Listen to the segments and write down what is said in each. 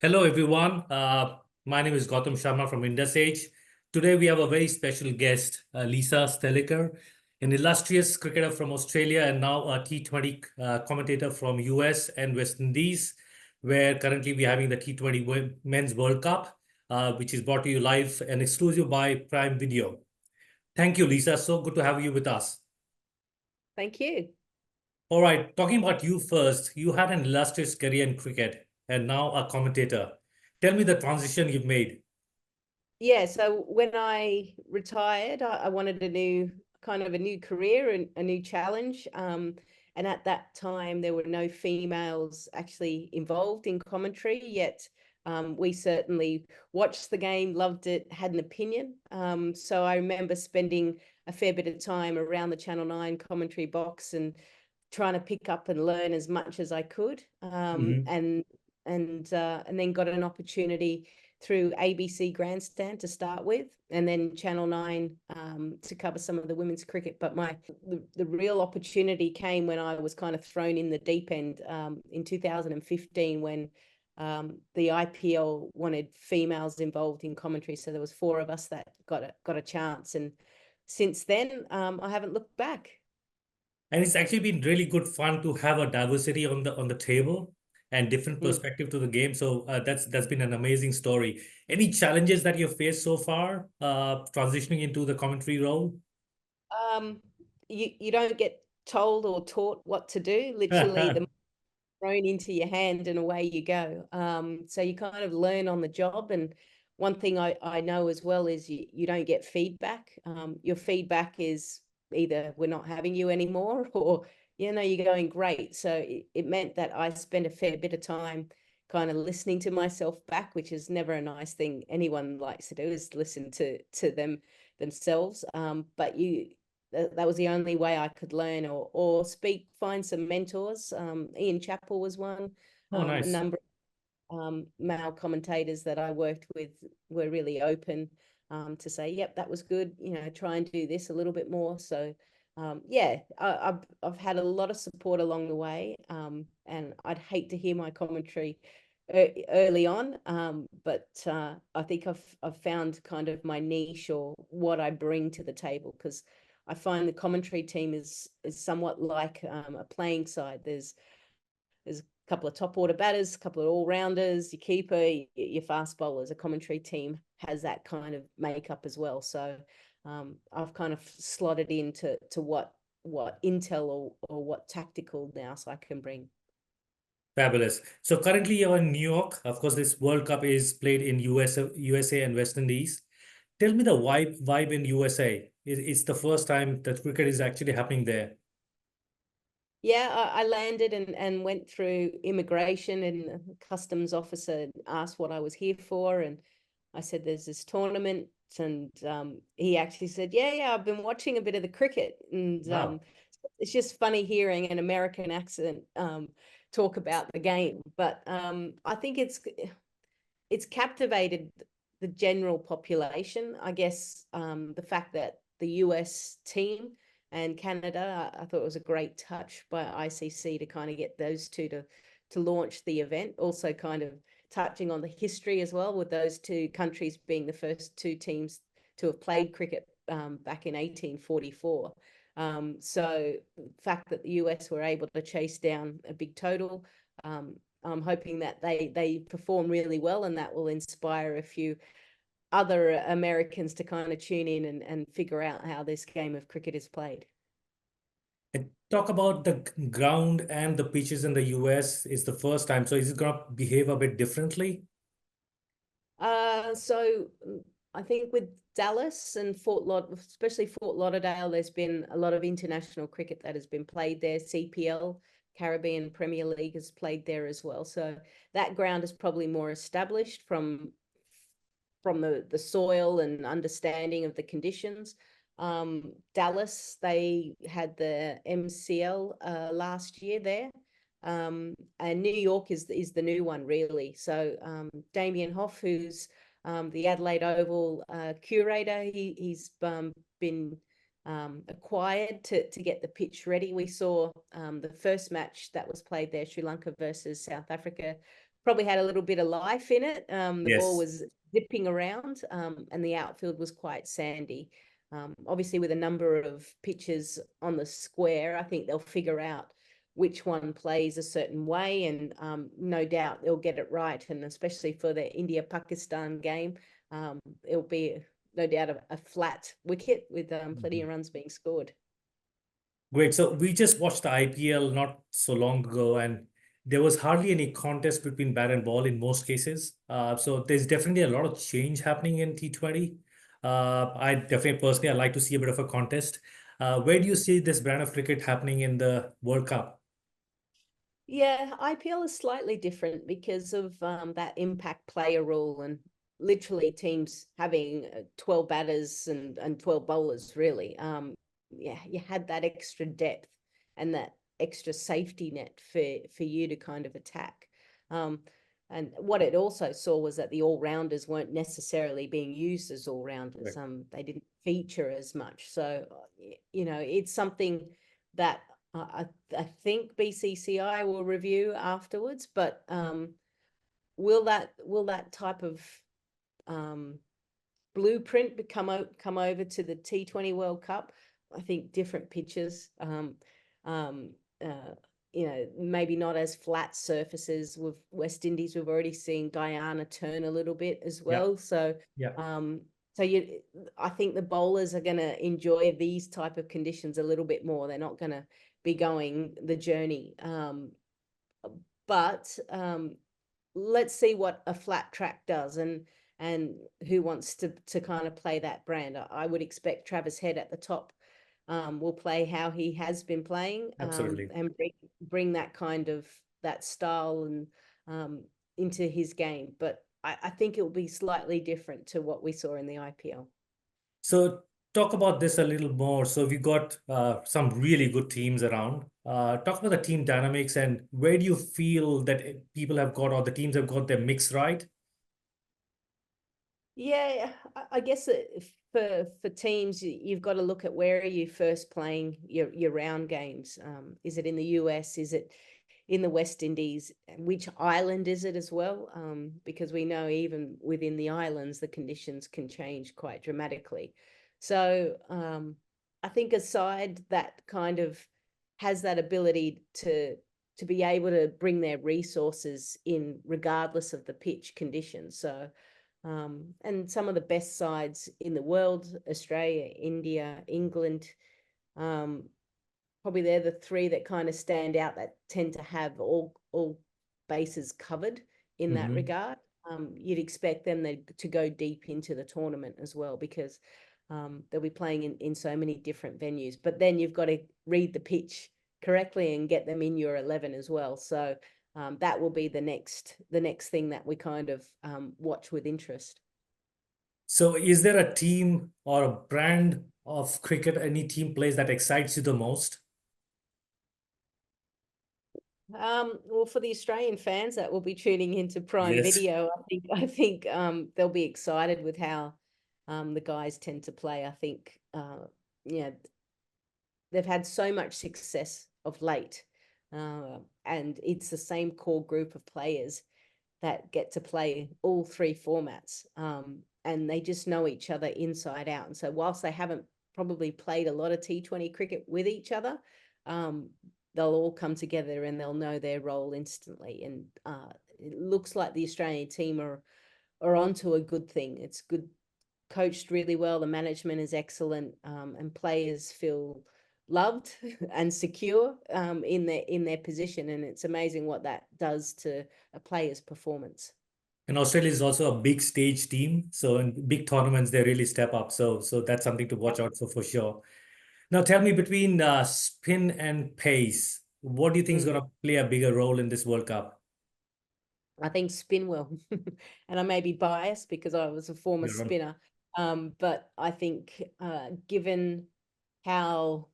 Hello, everyone. My name is Gautam Sharma from IndusAge. Today, we have a very special guest, Lisa Sthalekar, an illustrious cricketer from Australia and now a T20 commentator from US and West Indies, where currently we're having the T20 Men's World Cup, which is brought to you live and exclusive by Prime Video. Thank you, Lisa. So good to have you with us. Thank you. All right, talking about you first, you had an illustrious career in cricket and now a commentator. Tell me the transition you've made. Yeah, so when I retired, I wanted a new career and a new challenge. And at that time, there were no females actually involved in commentary, yet we certainly watched the game, loved it, had an opinion. So I remember spending a fair bit of time around the Channel 9 commentary box and trying to pick up and learn as much as I could. Mhm. And then got an opportunity through ABC Grandstand to start with, and then Channel 9 to cover some of the women's cricket. But the real opportunity came when I was kind of thrown in the deep end in 2015 when the IPL wanted females involved in commentary. So there was 4 of us that got a chance, and since then I haven't looked back. And it's actually been really good fun to have a diversity on the table and different Mm. perspective to the game. So that's been an amazing story. Any challenges that you've faced so far, transitioning into the commentary role? Um, you don't get told or taught what to do. Literally, the thrown into your hand and away you go. So you kind of learn on the job. And one thing I know as well is you don't get feedback. Your feedback is either we're not having you anymore or, you're going great. So it meant that I spent a fair bit of time kind of listening to myself back, which is never a nice thing anyone likes to do, is listen to themselves. But that was the only way I could learn or speak, find some mentors. Ian Chappell was one. Oh, A nice. number of male commentators that I worked with were really open to say, yep, that was good. Try and do this a little bit more. So, yeah, I've had a lot of support along the way, and I'd hate to hear my commentary early on, but I think I've found kind of my niche or what I bring to the table, because I find the commentary team is somewhat like a playing side. There's a couple of top order batters, a couple of all rounders, your keeper, your fast bowlers. A commentary team has that kind of makeup as well. So I've kind of slotted into what intel or what tactical now so I can bring. Fabulous. So currently you're in New York. Of course, this World Cup is played in USA and West Indies. Tell me the vibe in USA. It's the first time that cricket is actually happening there. Yeah, I landed and went through immigration, and the customs officer asked what I was here for, and I said there's this tournament, and he actually said, yeah, I've been watching a bit of the cricket, and Wow. it's just funny hearing an American accent talk about the game, but I think it's captivated the general population. I guess the fact that the US team and Canada, I thought it was a great touch by ICC to kind of get those two to launch the event. Also kind of touching on the history as well, with those 2 countries being the first 2 teams to have played cricket back in 1844. So the fact that the US were able to chase down a big total, I'm hoping that they perform really well, and that will inspire a few other Americans to kind of tune in and figure out how this game of cricket is played. And talk about the ground and the pitches in the US. It's the first time. So is it going to behave a bit differently? So I think with Dallas and especially Fort Lauderdale, there's been a lot of international cricket that has been played there. CPL, Caribbean Premier League, has played there as well. So that ground is probably more established from the soil and understanding of the conditions. Dallas, they had the MCL last year there. And New York is the new one, really. So Damien Hoff, who's the Adelaide Oval curator, he's been acquired to get the pitch ready. We saw the first match that was played there, Sri Lanka versus South Africa, probably had a little bit of life in it. The ball Yes. was zipping around, and the outfield was quite sandy. Obviously, with a number of pitches on the square, I think they'll figure out which one plays a certain way, and no doubt they'll get it right. And especially for the India-Pakistan game, it'll be no doubt a flat wicket with plenty of runs being scored. Great. So we just watched the IPL not so long ago, and there was hardly any contest between bat and ball in most cases. So there's definitely a lot of change happening in T20. I definitely personally, I'd like to see a bit of a contest. Where do you see this brand of cricket happening in the World Cup? Yeah, IPL is slightly different because of that impact player rule and literally teams having 12 batters and 12 bowlers, really. Yeah, you had that extra depth and that extra safety net for you to kind of attack. And what it also saw was that the all-rounders weren't necessarily being used as all-rounders. Right. They didn't feature as much. So, you know, it's something that I think BCCI will review afterwards, but will that type of blueprint come over to the T20 World Cup? I think different pitches, you know, maybe not as flat surfaces. With West Indies, we've already seen Guyana turn a little bit as Yeah. well. So, Yeah. I think the bowlers are going to enjoy these type of conditions a little bit more. They're not going to be going the journey. But let's see what a flat track does, and who wants to kind of play that brand. I would expect Travis Head at the top will play how he has been playing, Absolutely. and bring that kind of that style and into his game. But I think it will be slightly different to what we saw in the IPL. So talk about this a little more. So we got some really good teams around. Talk about the team dynamics and where do you feel that people have got or the teams have got their mix right? Yeah, I guess for teams, you've got to look at where are you first playing your round games. Is it in the US? Is it in the West Indies? Which island is it as well? Because we know even within the islands, the conditions can change quite dramatically. So I think a side that kind of has that ability to be able to bring their resources in regardless of the pitch conditions. So and some of the best sides in the world, Australia, India, England, probably they're the three that kind of stand out that tend to have all bases covered in that Hmm. regard. You'd expect them to go deep into the tournament as well, because they'll be playing in so many different venues. But then you've got to read the pitch correctly and get them in your 11 as well. So that will be the next thing that we kind of watch with interest. So is there a team or a brand of cricket any team plays that excites you the most? Well, for the Australian fans that will be tuning into Prime Yes. Video, I think they'll be excited with how the guys tend to play. I think yeah, they've had so much success of late, and it's the same core group of players that get to play all three formats, and they just know each other inside out. And so whilst they haven't probably played a lot of T20 cricket with each other, they'll all come together and they'll know their role instantly. And it looks like the Australian team are onto a good thing. It's good, coached really well. The management is excellent, and players feel loved and secure in their position. And it's amazing what that does to a player's performance. And Australia is also a big stage team. So in big tournaments, they really step up. So that's something to watch out for sure. Now tell me between spin and pace, what do you think is going Mm. to play a bigger role in this World Cup? I think spin will, and I may be biased because I was a former You're on. spinner, but I think given how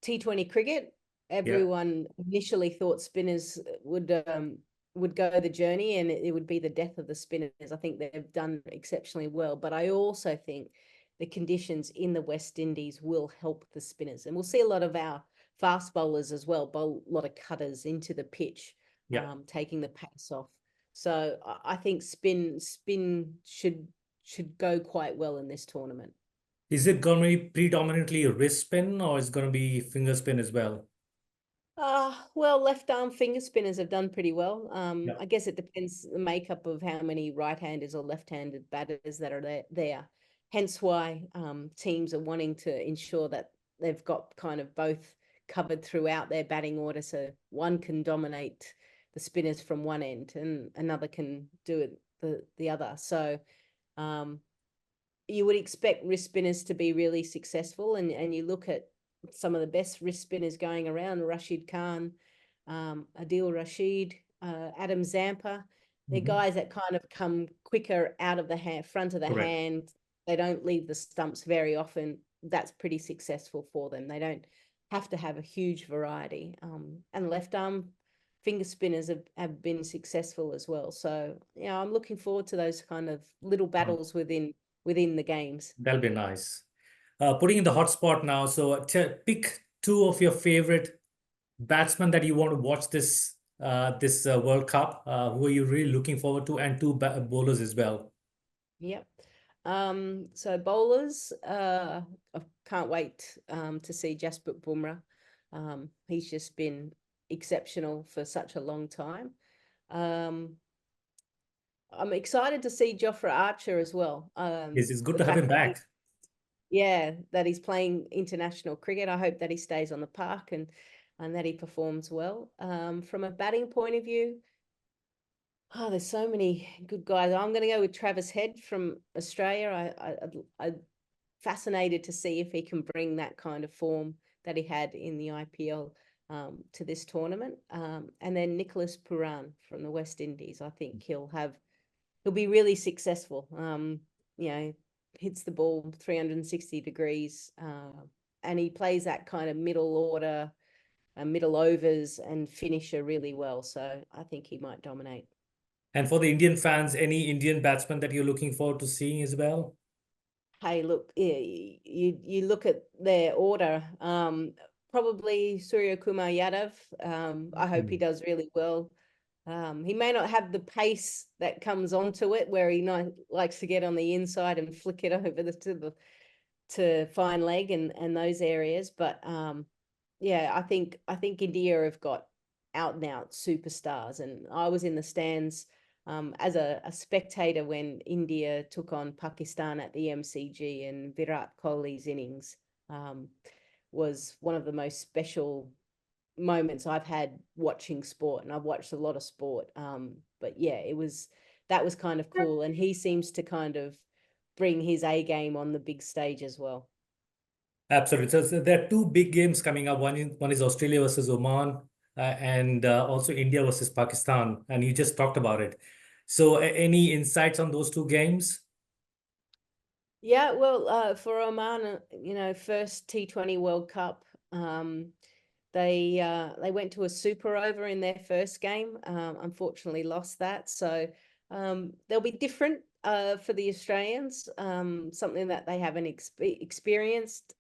T20 cricket, Yeah. everyone initially thought spinners would go the journey, and it would be the death of the spinners. I think they've done exceptionally well, but I also think the conditions in the West Indies will help the spinners, and we'll see a lot of our fast bowlers as well, bowl a lot of cutters into the pitch, Yeah. taking the pace off. So I think spin should go quite well in this tournament. Is it going to be predominantly a wrist spin or is it going to be finger spin as well? Well, left arm finger spinners have done pretty well. Yeah. I guess it depends the makeup of how many right-handers or left-handed batters that are there. Hence why teams are wanting to ensure that they've got kind of both covered throughout their batting order, so one can dominate the spinners from one end and another can do it the other. So you would expect wrist spinners to be really successful, and you look at some of the best wrist spinners going around, Rashid Khan, Adil Rashid, Adam Zampa. They're guys that kind of come quicker out of the front of the Correct. hand. They don't leave the stumps very often. That's pretty successful for them. They don't have to have a huge variety. And left arm finger spinners have been successful as well. So, I'm looking forward to those kind of little battles within the games. That'll be nice. Putting in the hot spot now. So pick two of your favorite batsmen that you want to watch this World Cup. Who are you really looking forward to, and two bowlers as well. Yep. So bowlers, I can't wait to see Jasprit Bumrah. He's just been exceptional for such a long time. I'm excited to see Jofra Archer as well. It's good The to have fact him that back. that he's playing international cricket. I hope that he stays on the park and that he performs well. From a batting point of view, there's so many good guys. I'm going to go with Travis Head from Australia. I'm fascinated to see if he can bring that kind of form that he had in the IPL to this tournament. And then Nicholas Puran from the West Indies. I think he'll be really successful. Hits the ball 360 degrees, and he plays that kind of middle order, middle overs and finisher really well. So I think he might dominate. And for the Indian fans, any Indian batsman that you're looking forward to seeing as well? Hey, look, you look at their order. Probably Surya Kumar Yadav. I hope he does really well. He may not have the pace that comes onto it, where he likes to get on the inside and flick it over to fine leg and those areas. But yeah, I think India have got out and out superstars, and I was in the stands as a spectator when India took on Pakistan at the MCG, and Virat Kohli's innings was one of the most special moments I've had watching sport, and I've watched a lot of sport. But yeah, that was kind of cool, and he seems to kind of bring his A game on the big stage as well. Absolutely. So there are two big games coming up. One is Australia versus Oman, and also India versus Pakistan. And you just talked about it. So any insights on those two games? Yeah, well, for Oman, first T20 World Cup, they went to a super over in their first game. Unfortunately, lost that. So they'll be different for the Australians, something that they haven't experienced.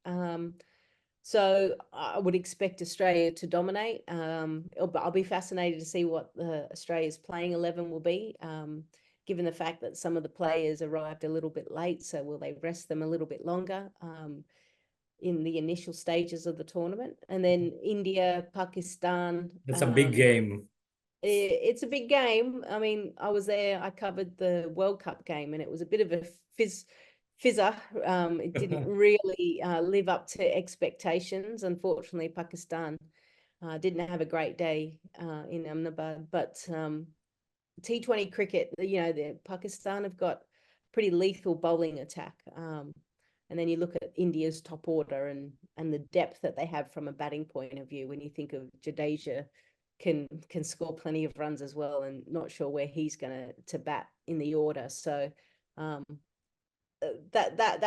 So I would expect Australia to dominate. I'll be fascinated to see what Australia's playing 11 will be, given the fact that some of the players arrived a little bit late. So will they rest them a little bit longer in the initial stages of the tournament? And then India, Pakistan. That's a big game. It's a big game. I mean, I was there. I covered the World Cup game, and it was a bit of a fizzer. It didn't really live up to expectations. Unfortunately, Pakistan didn't have a great day in Ahmedabad. But T20 cricket, the Pakistan have got pretty lethal bowling attack. And then you look at India's top order and the depth that they have from a batting point of view. When you think of Jadeja, can score plenty of runs as well, and not sure where he's going to bat in the order. So that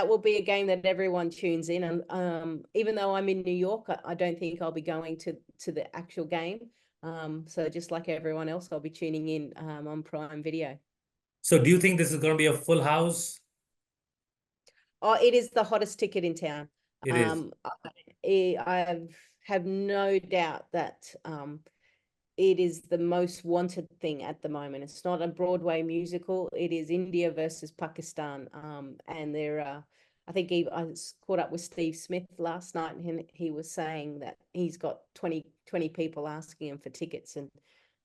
will be a game that everyone tunes in. And even though I'm in New York, I don't think I'll be going to the actual game. So just like everyone else, I'll be tuning in on Prime Video. So do you think this is going to be a full house? Oh, it is the hottest ticket in town. It is. I have no doubt that it is the most wanted thing at the moment. It's not a Broadway musical. It is India versus Pakistan. And they're, I think I caught up with Steve Smith last night, and he was saying that he's got 20 people asking him for tickets, and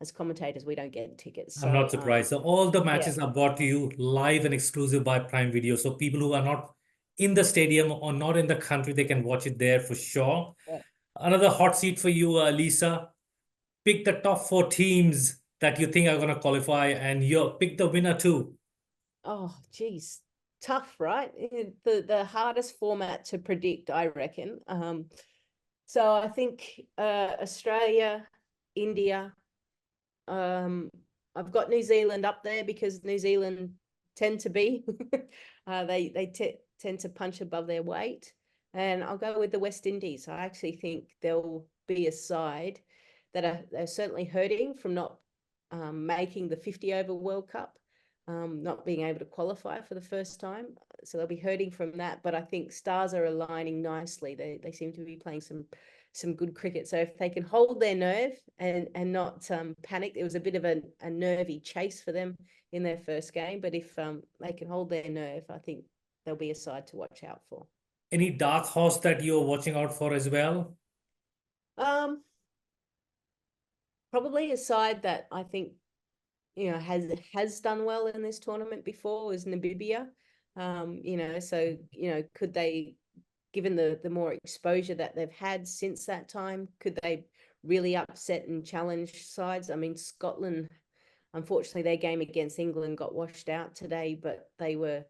as commentators, we don't get tickets. I'm not So, surprised. So all the yeah, matches are brought to you live and exclusive by Prime Video. So people who are not in the stadium or not in the country, they can watch it there for sure. yeah. Another hot seat for you, Lisa. Pick the top 4 teams that you think are going to qualify, and you pick the winner too. Oh, geez, tough, right? The hardest format to predict, I reckon. So I think Australia, India. I've got New Zealand up there because New Zealand tend to be they tend to punch above their weight, and I'll go with the West Indies. I actually think there'll be a side that they're certainly hurting from not making the 50 over World Cup, not being able to qualify for the first time. So they'll be hurting from that. But I think stars are aligning nicely. They seem to be playing some good cricket. So if they can hold their nerve and not panic, it was a bit of a nervy chase for them in their first game. But if they can hold their nerve, I think there'll be a side to watch out for. Any dark horse that you're watching out for as well? Probably a side that I think has done well in this tournament before is Namibia. So could they, given the more exposure that they've had since that time, could they really upset and challenge sides? I mean, Scotland, unfortunately, their game against England got washed out today, but they were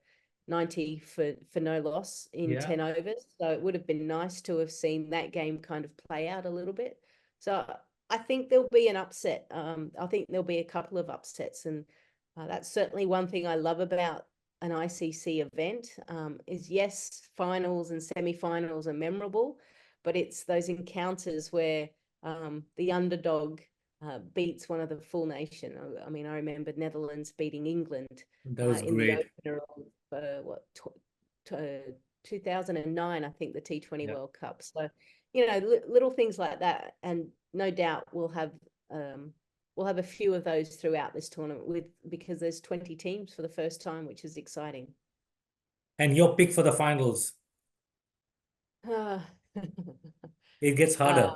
90 for no loss in 10 overs. So it would have been nice to have seen that game kind of play out a little bit. So I think there'll be an upset. I think there'll be a couple of upsets, and that's certainly one thing I love about an ICC event. Is yes, finals and semi-finals are memorable, but it's those encounters where the underdog beats one of the full nation. I mean, I remember Netherlands beating England That was in the great. opener of 2009, I think, the T20 Yeah. World Cup. So, little things like that, and no doubt we'll have a few of those throughout this tournament because there's 20 teams for the first time, which is exciting. And your pick for the finals, it gets harder.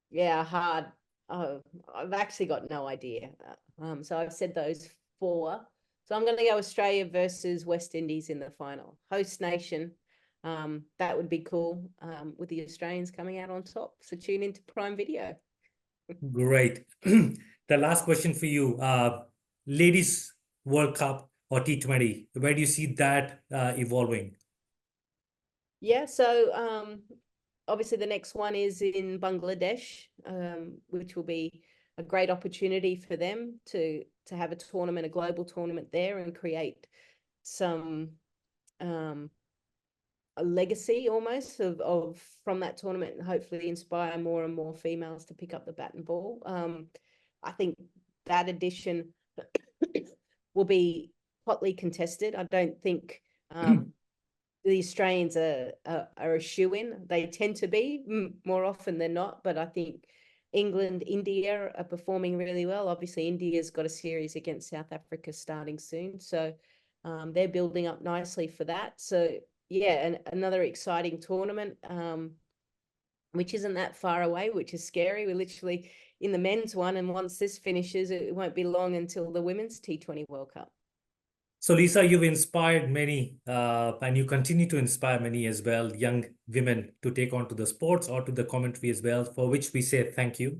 Yeah, hard. Oh, I've actually got no idea. So I've said those 4. So I'm going to go Australia versus West Indies in the final. Host nation. That would be cool, with the Australians coming out on top. So tune into Prime Video. Great. The last question for you, Ladies World Cup or T20, where do you see that evolving? Yeah, so obviously the next one is in Bangladesh, which will be a great opportunity for them to have a tournament, a global tournament there, and create some a legacy almost of from that tournament, and hopefully inspire more and more females to pick up the bat and ball. I think that edition will be hotly contested. I don't think the Australians are a shoo-in. They tend to be more often than not, but I think England, India are performing really well. Obviously, India's got a series against South Africa starting soon, so they're building up nicely for that. So yeah, and another exciting tournament, which isn't that far away, which is scary. We're literally in the men's one, and once this finishes, it won't be long until the women's T20 World Cup. So, Lisa, you've inspired many, and you continue to inspire many as well, young women to take on to the sports or to the commentary as well, for which we say thank you.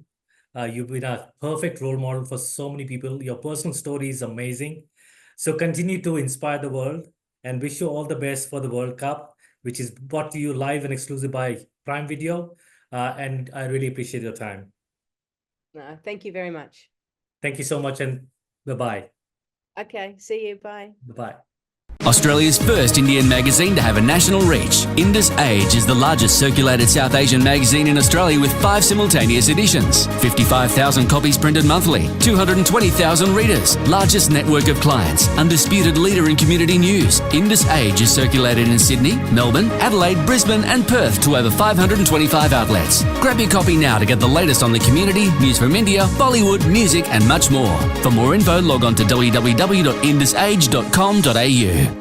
You've been a perfect role model for so many people. Your personal story is amazing. So continue to inspire the world, and wish you all the best for the World Cup, which is brought to you live and exclusive by Prime Video. And I really appreciate your time. Thank you very much. Thank you so much, and bye-bye. Okay, see you. Bye. Bye-bye. Australia's first Indian magazine to have a national reach, Indus Age is the largest circulated South Asian magazine in Australia with 5 simultaneous editions, 55,000 copies printed monthly, 220,000 readers, largest network of clients, undisputed leader in community news. Indus Age is circulated in Sydney, Melbourne, Adelaide, Brisbane and Perth to over 525 outlets. Grab your copy now to get the latest on the community, news from India, Bollywood, music and much more. For more info, log on to www.indusage.com.au.